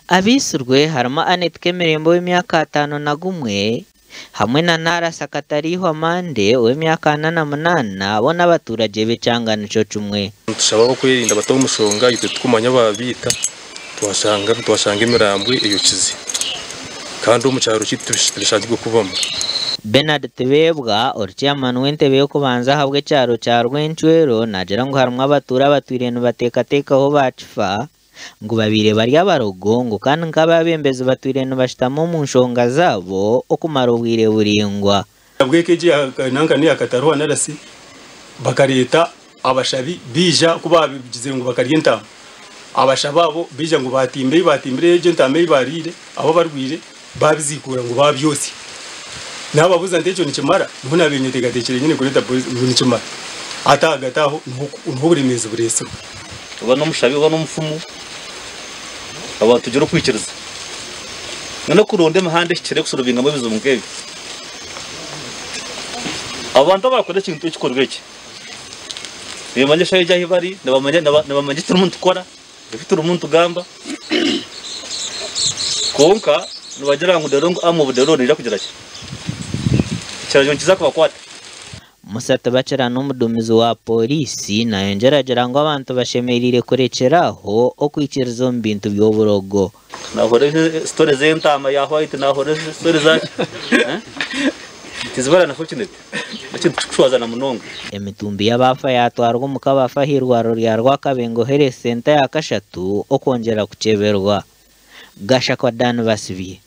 Abisurwe harimo Anet Kemirembo w'imyaka 51 hamwe na Nara Sakatariho Amande w'imyaka 88 bo n'abaturage b'icangano cumwe. Tushaba kwirinda batamushonga yite twumanya babita twasanga imirambwe iyo kizi kandi umucyaro kitubishije kubamo. Bernard Tebebwa Orchiaman w'entebe yo kubanza habwe cyaro cya Rwenchwero nagira ngo harumwe abatura batwirenu batekateka ho bacifa ngo babire bari abarogo ngo kandi nk'ababembeze batwirenu bashitamo mu nshonga zabo okumara ubwire buringwa. Abwekeje nanka ni akataruwa narasi bakareta abashabi bija kuba bigize ngo bakaryenta abashababo bija ngo batimbire je ntame barire abo barwire babizikura ngo babyose nababuza ntecho nikimara mbona bintu tegatekere nyine kureta nikimara atagataho ntuburemeze burese ubona umushabi ubona umfumu aba tugero kwikiriza none kuronde mahande kire kusurubinga mu bizo mukebe abantu bakora ikintu cy'ikorwa iki bimanye shaye jya hibari nabamanye turumuntu ukora bifite urumuntu gamba konka nubagira ngo dero ngo amubudero nira kugira cyo cyaraje kiza kubakwata. Musata bacera n'umudumizi wa polisi nayo ngeragera ngo abantu bashemerire kurekeraho okwikirizo mbintu by'oburogo. Nahore story zentama ya white nahore story zaje tizibara nafukinete akintushwaza na munongo. Emitumbi y'abafa yatwarwa mu kabafahirwa rya Rwakabengo Here Center ya Kashatu okongera kuceberwa. Gasha kwa Dan Basiviye.